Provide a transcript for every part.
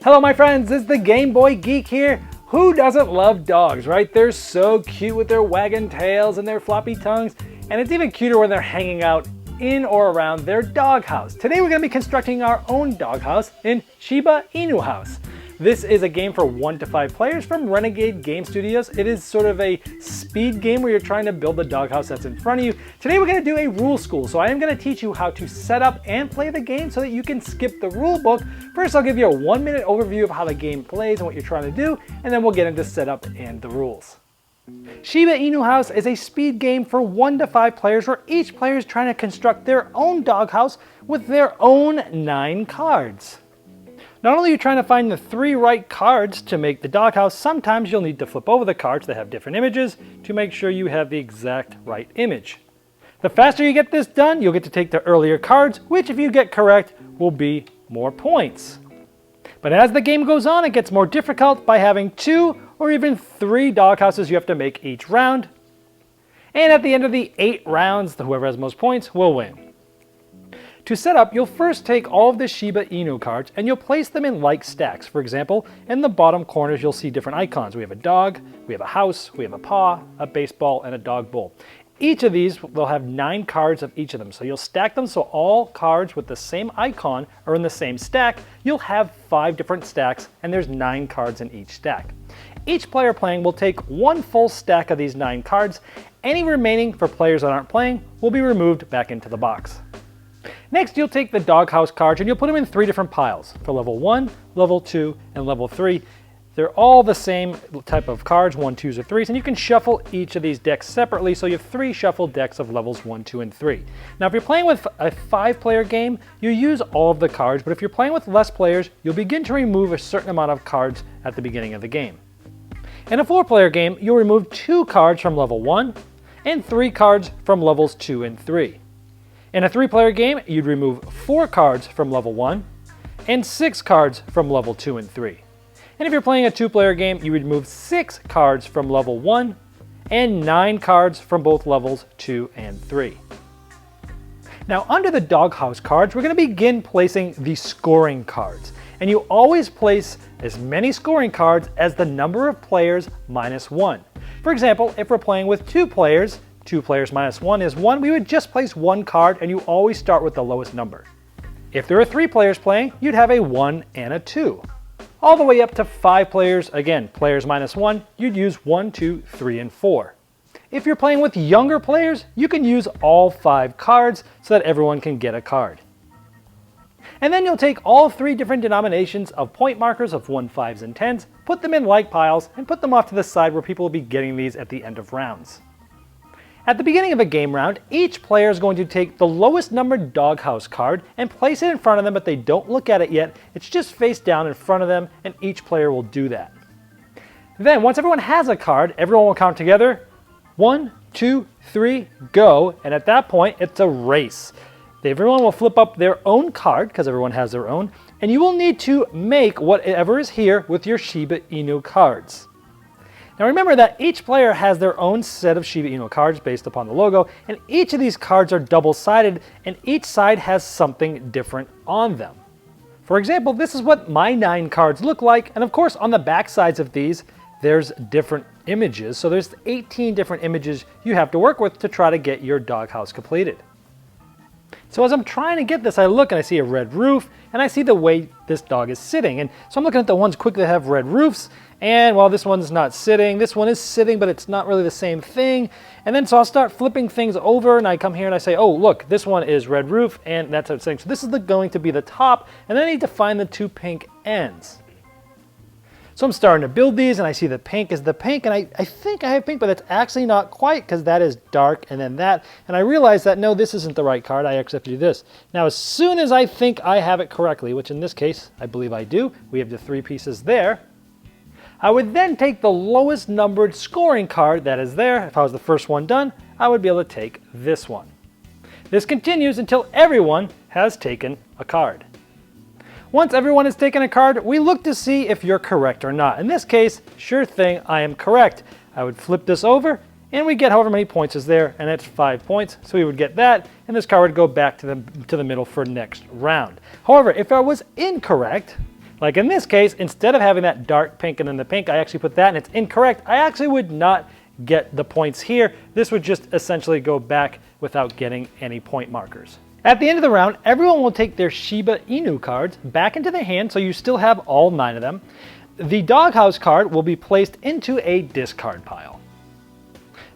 Hello my friends, it's the Game Boy Geek here. Who doesn't love dogs, right? They're so cute with their wagging tails and their floppy tongues, and it's even cuter when they're hanging out in or around their doghouse. Today we're going to be constructing our own doghouse in Shiba Inu House. This is a game for 1 to 5 players from Renegade Game Studios. It is sort of a speed game where you're trying to build the doghouse that's in front of you. Today we're going to do a rule school, so I am going to teach you how to set up and play the game so that you can skip the rule book. First I'll give you a 1-minute overview of how the game plays and what you're trying to do, and then we'll get into setup and the rules. Shiba Inu House is a speed game for 1 to 5 players where each player is trying to construct their own doghouse with their own 9 cards. Not only are you trying to find the 3 right cards to make the doghouse, sometimes you'll need to flip over the cards that have different images to make sure you have the exact right image. The faster you get this done, you'll get to take the earlier cards, which if you get correct will be more points. But as the game goes on, it gets more difficult by having 2 or even 3 doghouses you have to make each round. And at the end of the 8 rounds, whoever has most points will win. To set up, you'll first take all of the Shiba Inu cards and you'll place them in like stacks. For example, in the bottom corners you'll see different icons. We have a dog, we have a house, we have a paw, a baseball, and a dog bowl. Each of these will have 9 cards of each of them. So you'll stack them so all cards with the same icon are in the same stack. You'll have 5 different stacks and there's 9 cards in each stack. Each player playing will take 1 full stack of these 9 cards. Any remaining for players that aren't playing will be removed back into the box. Next, you'll take the doghouse cards and you'll put them in 3 different piles for level 1, level 2, and level 3. They're all the same type of cards, 1, 2s, or 3s, and you can shuffle each of these decks separately, so you have 3 shuffled decks of levels 1, 2, and 3. Now, if you're playing with a 5-player game, you use all of the cards, but if you're playing with less players, you'll begin to remove a certain amount of cards at the beginning of the game. In a 4-player game, you'll remove 2 cards from level 1 and 3 cards from levels 2 and 3. In a 3-player game, you'd remove 4 cards from level 1 and 6 cards from level 2 and 3. And if you're playing a 2-player game, you would remove 6 cards from level 1 and 9 cards from both levels 2 and 3. Now, under the doghouse cards, we're going to begin placing the scoring cards. And you always place as many scoring cards as the number of players minus 1. For example, if we're playing with 2 players, 2 players minus 1 is 1, we would just place 1 card and you always start with the lowest number. If there are 3 players playing, you'd have a 1 and a 2. All the way up to 5 players, again, players minus 1, you'd use 1, 2, 3, and 4. If you're playing with younger players, you can use all 5 cards so that everyone can get a card. And then you'll take all 3 different denominations of point markers of 1, 5s, and 10s, put them in like piles, and put them off to the side where people will be getting these at the end of rounds. At the beginning of a game round, each player is going to take the lowest numbered doghouse card and place it in front of them, but they don't look at it yet. It's just face down in front of them, and each player will do that. Then, once everyone has a card, everyone will count together. 1, 2, 3, go, and at that point, it's a race. Everyone will flip up their own card, because everyone has their own, and you will need to make whatever is here with your Shiba Inu cards. Now remember that each player has their own set of Shiba Inu cards based upon the logo, and each of these cards are double-sided, and each side has something different on them. For example, this is what my 9 cards look like, and of course on the back sides of these, there's different images, so there's 18 different images you have to work with to try to get your doghouse completed. So as I'm trying to get this, I look and I see a red roof, and I see the way this dog is sitting. And so I'm looking at the ones quickly that have red roofs, and while this one's not sitting, this one is sitting, but it's not really the same thing. And then so I'll start flipping things over, and I come here and I say, oh look, this one is red roof, and that's how it's saying. So this is going to be the top, and then I need to find the 2 pink ends. So I'm starting to build these, and I see the pink is the pink, and I think I have pink, but it's actually not quite, because that is dark, and then that. And I realize that, no, this isn't the right card. I actually have to do this. Now, as soon as I think I have it correctly, which in this case, I believe I do, we have the 3 pieces there, I would then take the lowest numbered scoring card that is there. If I was the first one done, I would be able to take this one. This continues until everyone has taken a card. Once everyone has taken a card, we look to see if you're correct or not. In this case, sure thing, I am correct. I would flip this over, and we get however many points is there, and it's 5 points, so we would get that, and this card would go back to the middle for next round. However, if I was incorrect, Like in this case, instead of having that dark pink and then the pink, I actually put that and it's incorrect. I actually would not get the points here. This would just essentially go back without getting any point markers. At the end of the round, everyone will take their Shiba Inu cards back into their hand, so you still have all 9 of them. The doghouse card will be placed into a discard pile.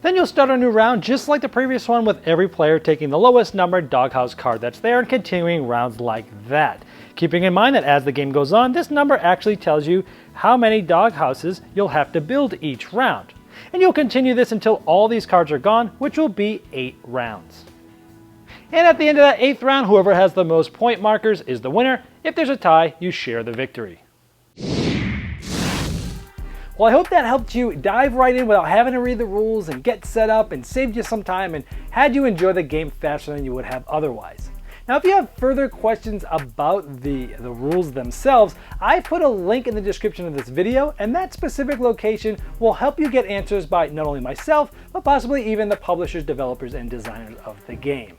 Then you'll start a new round just like the previous one, with every player taking the lowest numbered doghouse card that's there and continuing rounds like that. Keeping in mind that as the game goes on, this number actually tells you how many doghouses you'll have to build each round. And you'll continue this until all these cards are gone, which will be 8 rounds. And at the end of that 8th round, whoever has the most point markers is the winner. If there's a tie, you share the victory. Well, I hope that helped you dive right in without having to read the rules and get set up, and saved you some time and had you enjoy the game faster than you would have otherwise. Now, if you have further questions about the rules themselves, I've put a link in the description of this video, and that specific location will help you get answers by not only myself, but possibly even the publishers, developers, and designers of the game.